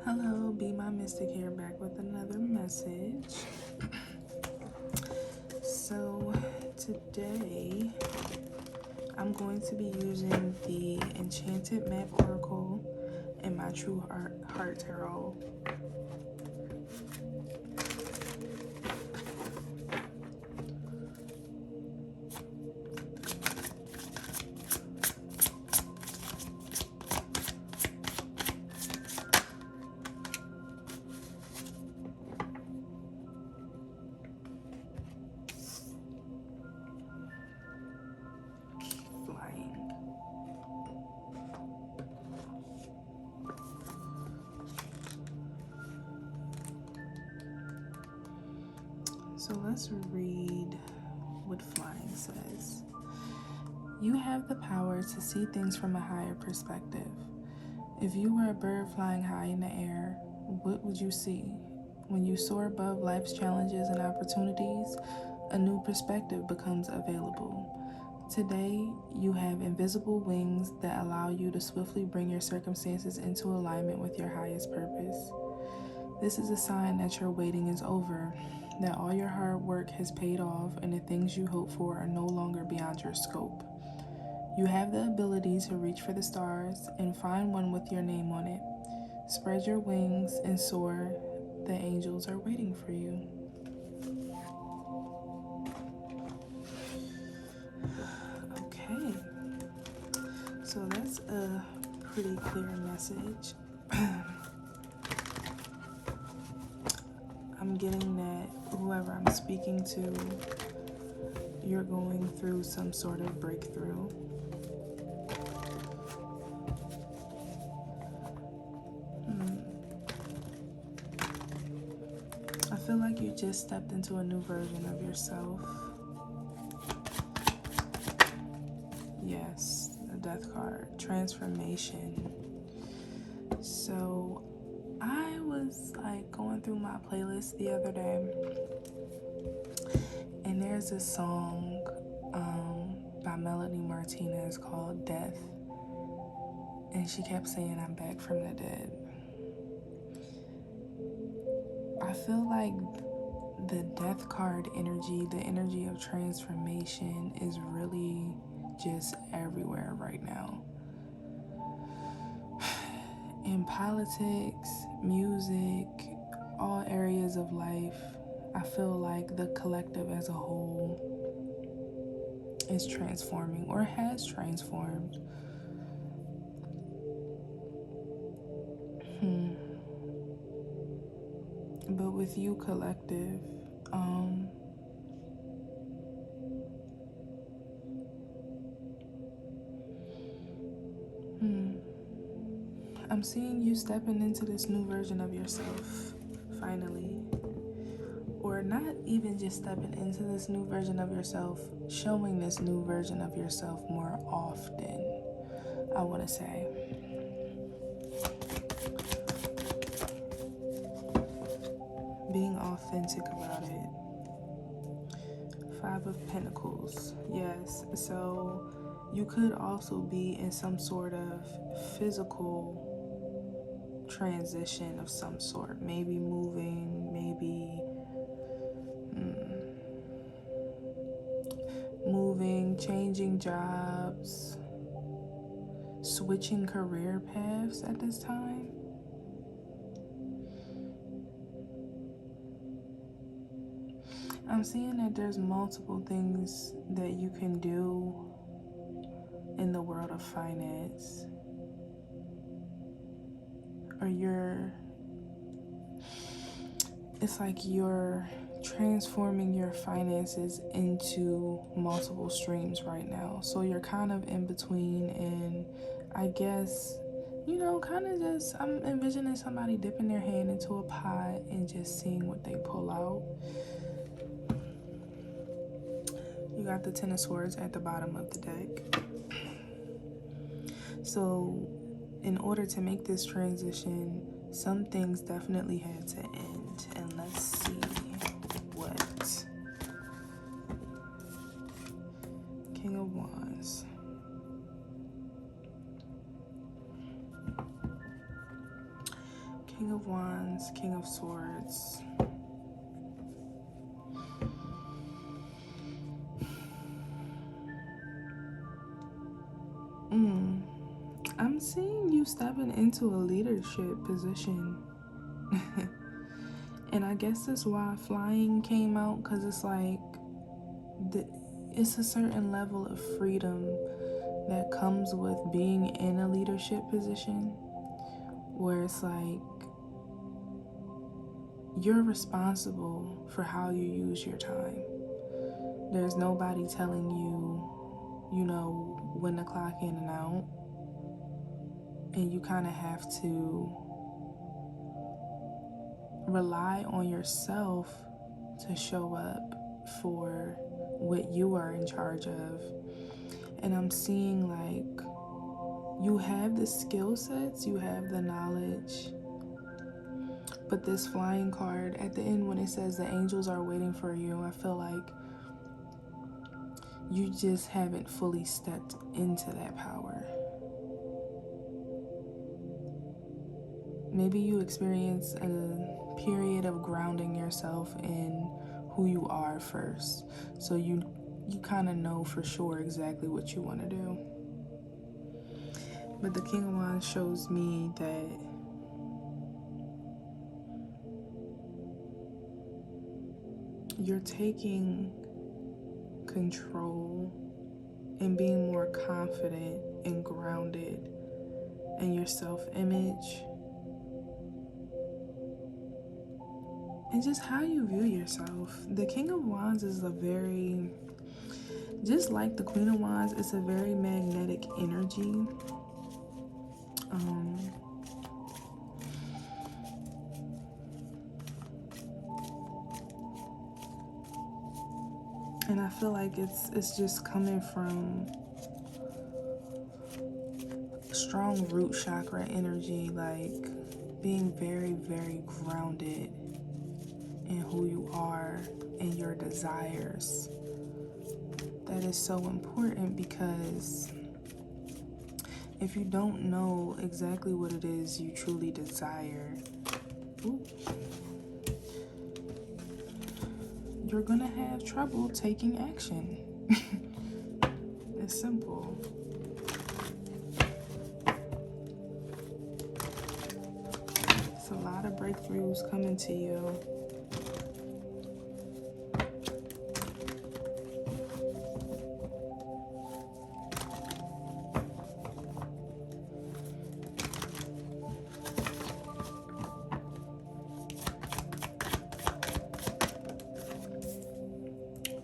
Hello, Be My Mystic here, back with another message. So today I'm going to be using the Enchanted Map Oracle and my True Heart Tarot. So let's read what flying says. You have the power to see things from a higher perspective. If you were a bird flying high in the air, what would you see? When you soar above life's challenges and opportunities, a new perspective becomes available. Today, you have invisible wings that allow you to swiftly bring your circumstances into alignment with your highest purpose. This is a sign that your waiting is over, that all your hard work has paid off, and the things you hope for are no longer beyond your scope. You have the ability to reach for the stars and find one with your name on it. Spread your wings and soar. The angels are waiting for you. Okay, so that's a pretty clear message. I'm getting that whoever I'm speaking to, you're going through some sort of breakthrough. I feel like you just stepped into a new version of yourself. Yes, the death card, transformation. So I was like going through my playlist the other day, and there's a song by Melody Martinez called Death, and she kept saying, "I'm back from the dead." I feel like the death card energy, the energy of transformation, is really just everywhere right now. In politics, music, all areas of life, I feel like the collective as a whole is transforming or has transformed. But with you, collective, I'm seeing you stepping into this new version of yourself, finally. Or not even just stepping into this new version of yourself, showing this new version of yourself more often, I want to say. Being authentic about it. 5 of Pentacles, yes. So you could also be in some sort of physical transition of some sort. Maybe moving, maybe changing jobs, switching career paths at this time. I'm seeing that there's multiple things that you can do in the world of finance. Or it's like you're transforming your finances into multiple streams right now. So you're kind of in between, and I guess, kind of just, I'm envisioning somebody dipping their hand into a pot and just seeing what they pull out. You got the 10 of Swords at the bottom of the deck. So in order to make this transition, some things definitely had to end. And let's see what. King of Wands. King of Wands, King of Swords. I'm seeing you stepping into a leadership position. And I guess that's why flying came out, because it's like it's a certain level of freedom that comes with being in a leadership position, where it's like you're responsible for how you use your time. There's nobody telling you, when to clock in and out. And you kind of have to rely on yourself to show up for what you are in charge of. And I'm seeing like you have the skill sets, you have the knowledge, but this flying card at the end, when it says the angels are waiting for you, I feel like you just haven't fully stepped into that power. Maybe you experience a period of grounding yourself in who you are first, so you kind of know for sure exactly what you want to do. But the King of Wands shows me that you're taking control and being more confident and grounded in your self-image and just how you view yourself. The King of Wands is just like the Queen of Wands, it's a very magnetic energy. And I feel like it's just coming from strong root chakra energy, like being very, very grounded in who you are and your desires. That is so important, because if you don't know exactly what it is you truly desire, you're gonna have trouble taking action. It's simple. It's a lot of breakthroughs coming to you.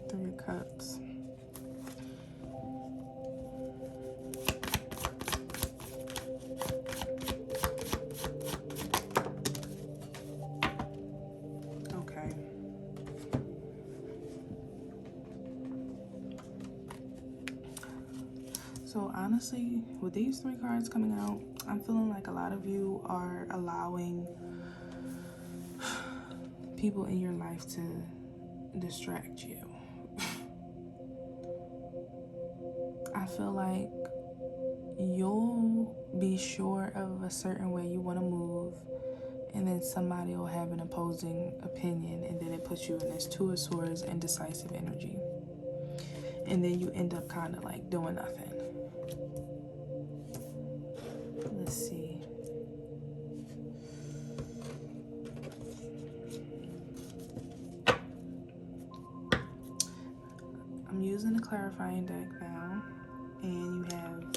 Three of Cups. Okay. So honestly, with these three cards coming out, I'm feeling like a lot of you are allowing people in your life to distract you. I feel like you'll be sure of a certain way you want to move, and then somebody will have an opposing opinion, and then it puts you in this Two of Swords and indecisive energy. And then you end up kind of like doing nothing. Let's see. I'm using a clarifying deck now, and you have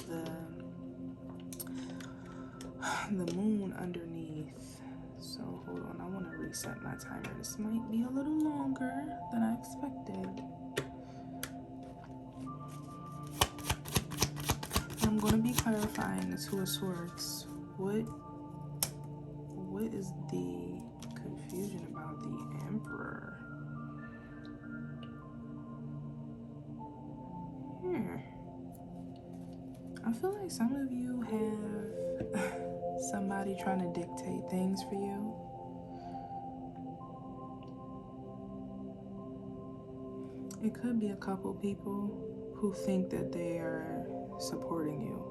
the moon underneath. So hold on, I want to reset my timer. This might be a little longer than I expected. I'm going to be clarifying the Two of Swords. What is the confusion about the Emperor? I feel like some of you have somebody trying to dictate things for you. It could be a couple people who think that they are supporting you.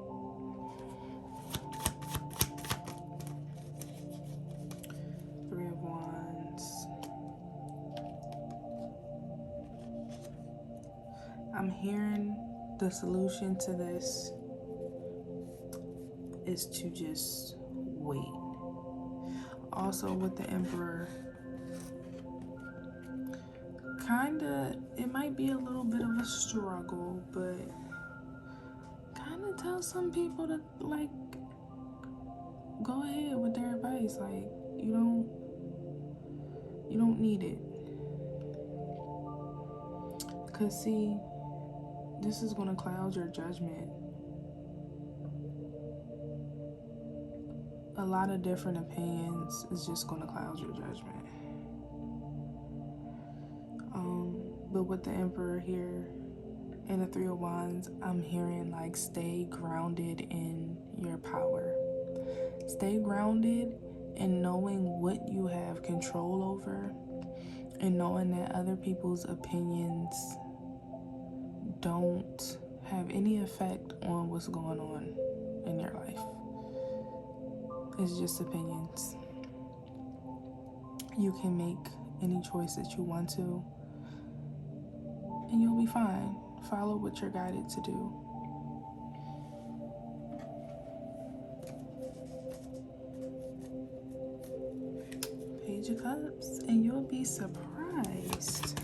I'm hearing the solution to this is to just wait. Also with the Emperor, kinda, it might be a little bit of a struggle, but kinda tell some people to, like, go ahead with their advice. Like, you don't need it. Cause see, this is gonna cloud your judgment. A lot of different opinions is just gonna cloud your judgment. But with the Emperor here and the Three of Wands, I'm hearing like stay grounded in your power. Stay grounded in knowing what you have control over and knowing that other people's opinions don't have any effect on what's going on in your life. It's just opinions. You can make any choice that you want to, and you'll be fine. Follow what you're guided to do. Page of Cups, and you'll be surprised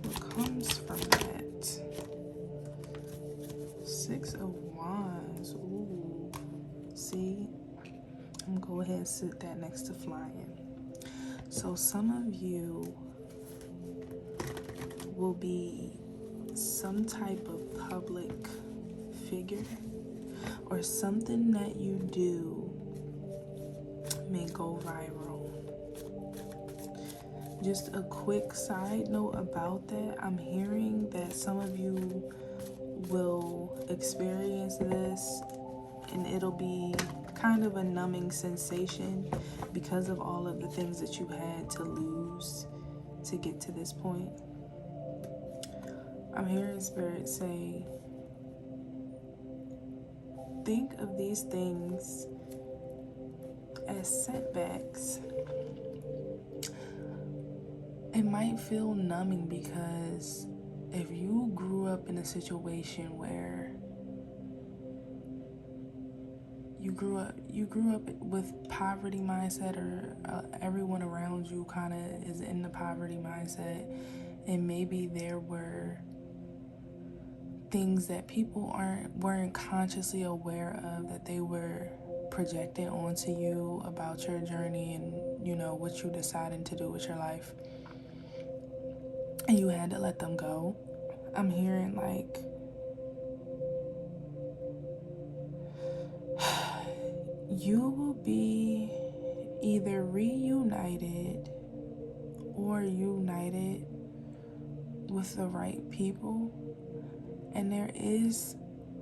what comes from that. Six of Wands. Ooh. See? I'm gonna go ahead and sit that next to flying. So some of you will be some type of public figure, or something that you do may go viral. Just a quick side note about that, I'm hearing that some of you will experience this and it'll be kind of a numbing sensation because of all of the things that you had to lose to get to this point. I'm hearing Spirit say, think of these things as setbacks. It might feel numbing because if you grew up in a situation where you grew up with poverty mindset, or everyone around you kind of is in the poverty mindset, and maybe there were things that people weren't consciously aware of that they were projecting onto you about your journey and, you know, what you decided to do with your life, and you had to let them go. I'm hearing like you will be either reunited or united with the right people, and there is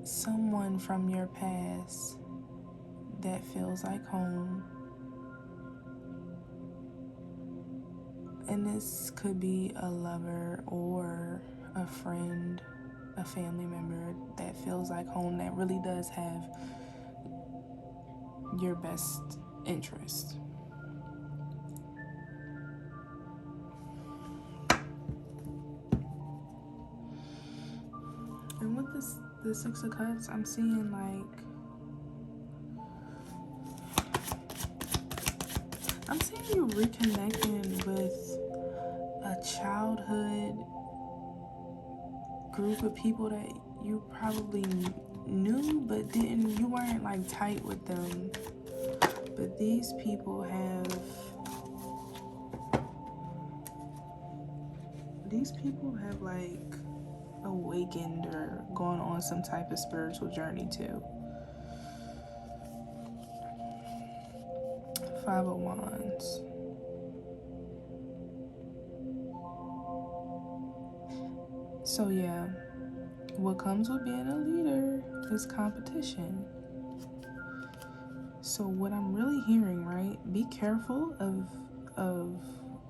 someone from your past that feels like home. And this could be a lover or a friend, a family member that feels like home, that really does have your best interest. And with the Six of Cups, I'm seeing you reconnecting with a childhood group of people that you probably knew but you weren't like tight with them. But these people have like awakened or gone on some type of spiritual journey too. Five of Wands. So yeah, what comes with being a leader is competition. So what I'm really hearing, right? Be careful of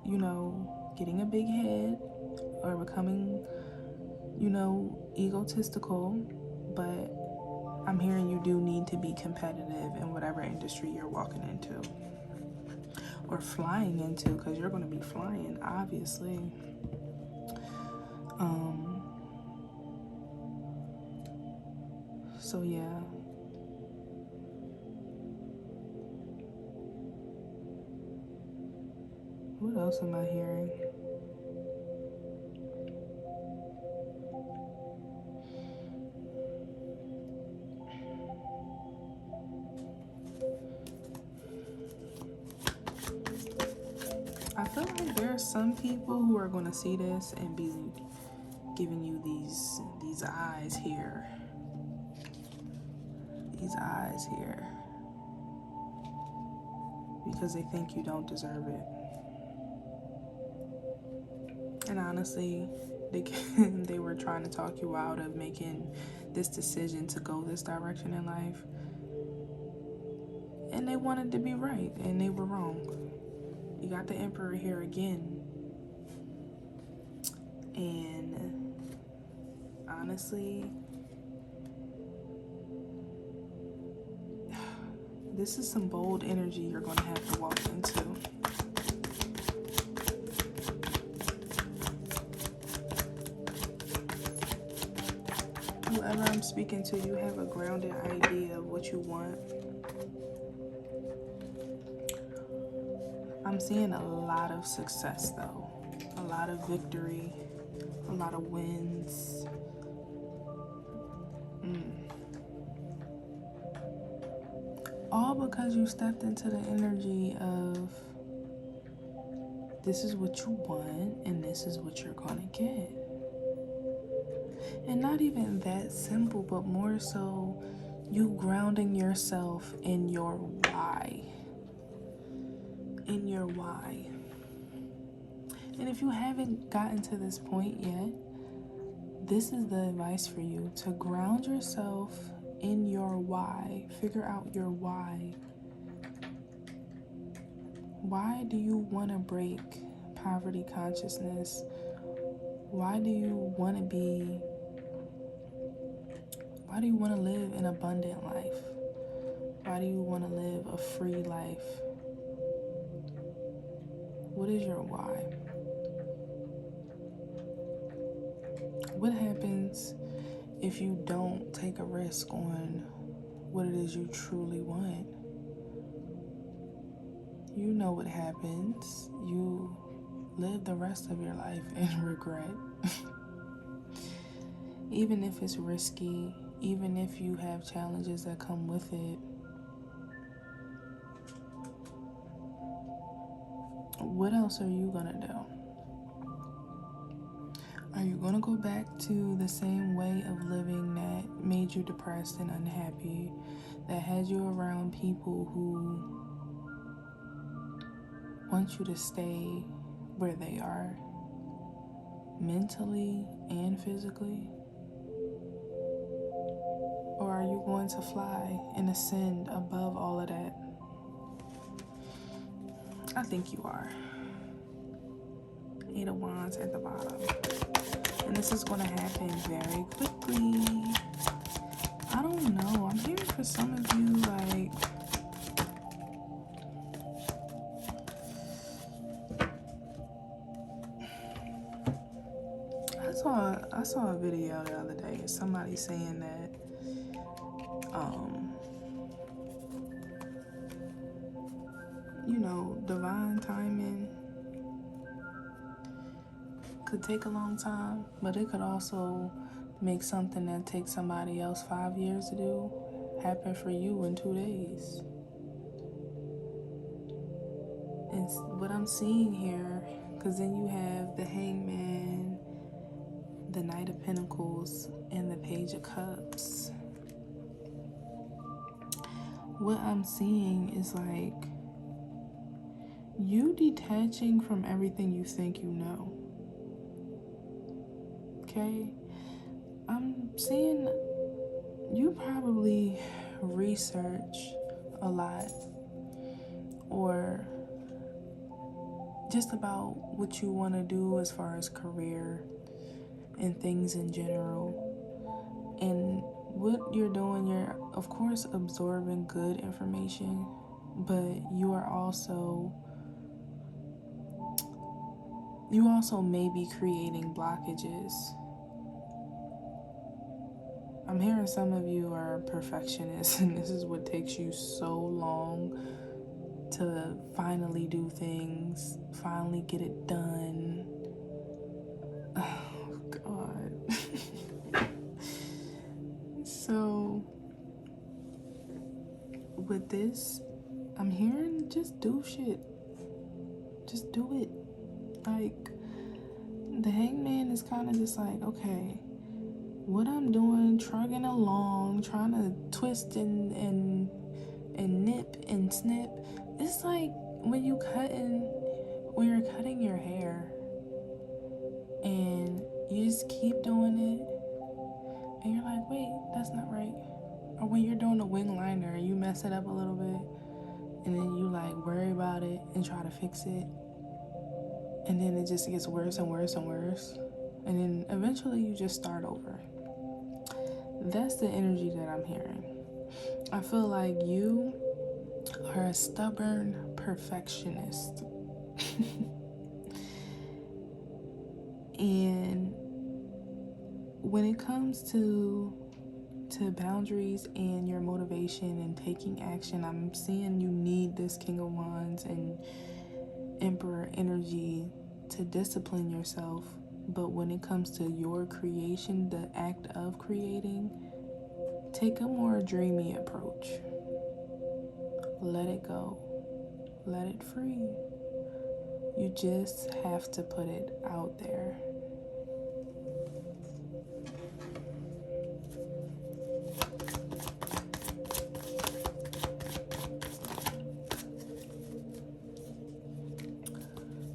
you know, getting a big head or becoming, you know, egotistical, but I'm hearing you do need to be competitive in whatever industry you're walking into or flying into, because you're going to be flying, obviously. So yeah. What else am I hearing? I feel like there are some people who are going to see this and be giving you these eyes here. These eyes here. Because they think you don't deserve it. And honestly, they were trying to talk you out of making this decision to go this direction in life. And they wanted to be right, and they were wrong. You got the Emperor here again. And honestly, this is some bold energy you're going to have to walk into. Whoever I'm speaking to, you have a grounded idea of what you want. I'm seeing a lot of success though. A lot of victory. A lot of wins. All because you stepped into the energy of this is what you want and this is what you're going to get. And not even that simple, but more so you grounding yourself in your why. In your why. And if you haven't gotten to this point yet, this is the advice for you, to ground yourself in your why. Figure out your why. Why do you want to break poverty consciousness? Why do you want to live an abundant life? Why do you want to live a free life? What is your why? What happens if you don't take a risk on what it is you truly want? You know what happens. You live the rest of your life in regret. Even if it's risky, even if you have challenges that come with it. What else are you gonna do? Are you gonna go back to the same way of living that made you depressed and unhappy, that had you around people who want you to stay where they are, mentally and physically? Or are you going to fly and ascend above all of that? I think you are. 8 of Wands at the bottom. And this is going to happen very quickly. I don't know. I'm hearing for some of you, like, I saw a video the other day of somebody saying that divine timing could take a long time, but it could also make something that takes somebody else 5 years to do happen for you in 2 days. And what I'm seeing here, because then you have the Hangman, the Knight of Pentacles, and the Page of Cups. What I'm seeing is like you detaching from everything you think you know. Okay? I'm seeing you probably research a lot, or just about what you want to do as far as career and things in general. And what you're doing, you're of course absorbing good information, but you also may be creating blockages. I'm hearing some of you are perfectionists, and this is what takes you so long to finally do things, finally get it done. Oh, God. So, with this, I'm hearing just do shit. Just do it. Like, the hangman is kind of just like, okay, what I'm doing, trugging along, trying to twist and nip and snip. It's like when you're cutting your hair and you just keep doing it and you're like, wait, that's not right. Or when you're doing a wing liner and you mess it up a little bit and then you like worry about it and try to fix it, and then it just gets worse and worse and worse, and then eventually you just start over. That's the energy that I'm hearing. I feel like you are a stubborn perfectionist. And when it comes to boundaries and your motivation and taking action, I'm seeing you need this King of Wands and Emperor energy to discipline yourself. But when it comes to your creation, the act of creating, take a more dreamy approach. Let it go. Let it free. You just have to put it out there.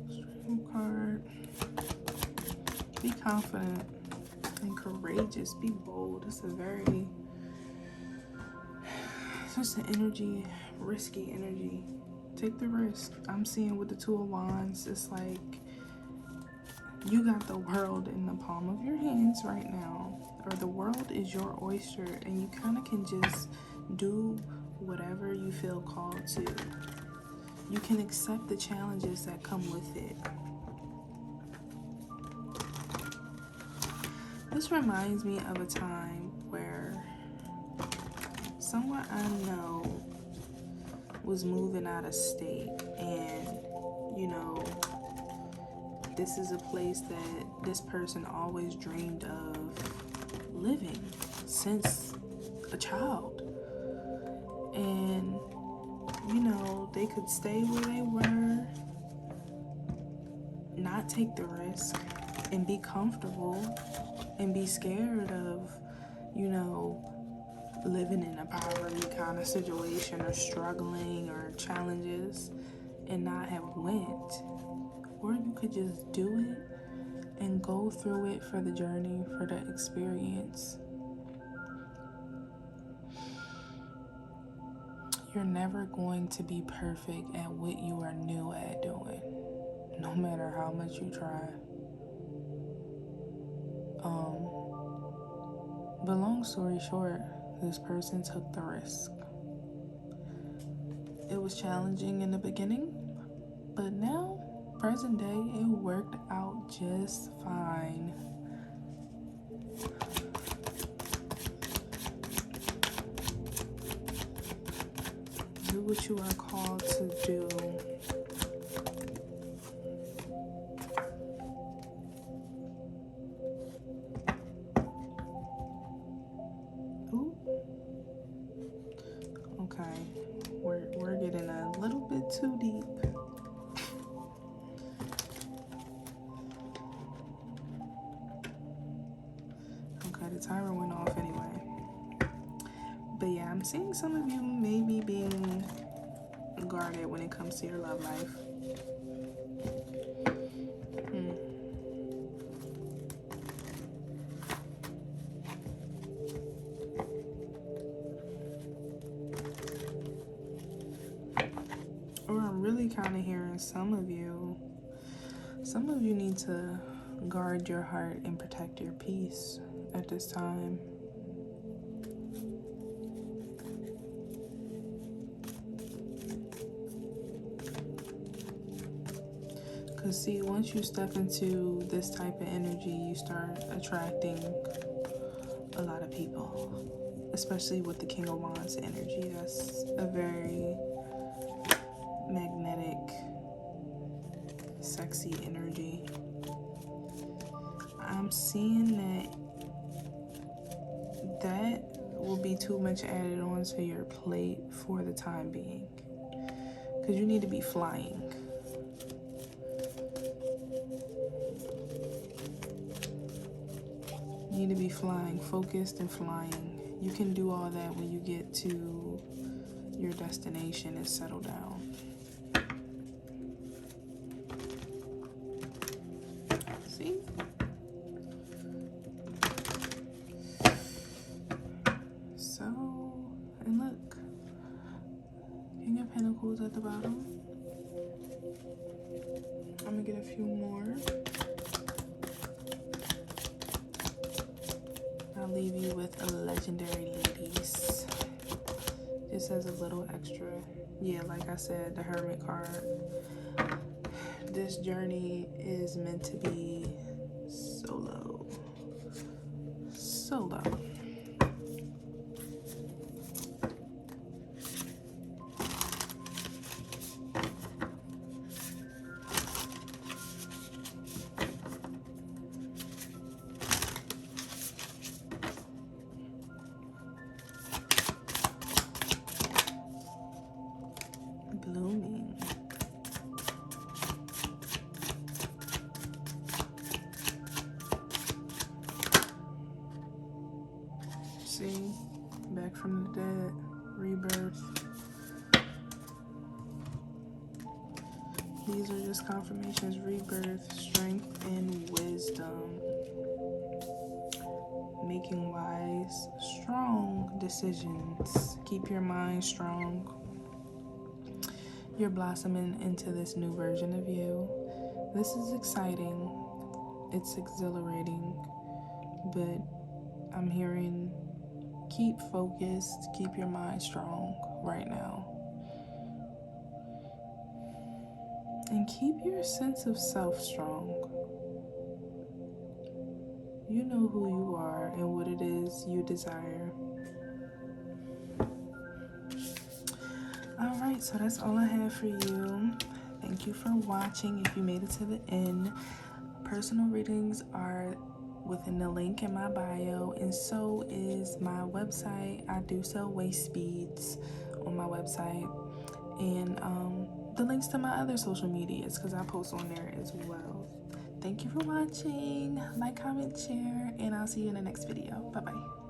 Stream card. Be confident and courageous. Be bold. It's just an energy, risky energy. Take the risk. I'm seeing with the Two of Wands, it's like you got the world in the palm of your hands right now, or the world is your oyster, and you kind of can just do whatever you feel called to. You can accept the challenges that come with it. This reminds me of a time where someone I know was moving out of state, and this is a place that this person always dreamed of living since a child. And they could stay where they were, not take the risk, and be comfortable, and be scared of living in a poverty kind of situation, or struggling, or challenges, and not have went. Or you could just do it and go through it for the journey, for the experience. You're never going to be perfect at what you are new at doing, no matter how much you try. But long story short, this person took the risk. It was challenging in the beginning, but now, present day, it worked out just fine. Do what you are called to do. Ooh. Okay, we're getting a little bit too deep. Okay, the timer went off anyway. But yeah, I'm seeing some of you maybe being guarded when it comes to your love life. Or I'm really kind of hearing some of you need to guard your heart and protect your peace at this time. Because see, once you step into this type of energy, you start attracting a lot of people. especially with the King of Wands energy. That's a very magnetic, sexy energy. I'm seeing that will be too much added onto your plate for the time being, because you need to be flying. You need to be flying, focused and flying. You can do all that when you get to your destination and settle down. See? So, and look, King of Pentacles at the bottom. I'm gonna get a few more. I'll leave you with a legendary ladies. Just as a little extra. Yeah, like I said, the Hermit card. This journey is meant to be solo. Solo. Blooming. See, back from the dead, rebirth. These are just confirmations: rebirth, strength, and wisdom. Making wise, strong decisions. Keep your mind strong. You're blossoming into this new version of you. This is exciting. It's exhilarating. But I'm hearing keep focused, keep your mind strong right now. And keep your sense of self strong. You know who you are and what it is you desire. Alright, so that's all I have for you. Thank you for watching. If you made it to the end, personal readings are within the link in my bio, and so is my website. I do sell waist beads on my website, and the links to my other social medias, because I post on there as well. Thank you for watching. Like, comment, share, and I'll see you in the next video. Bye bye.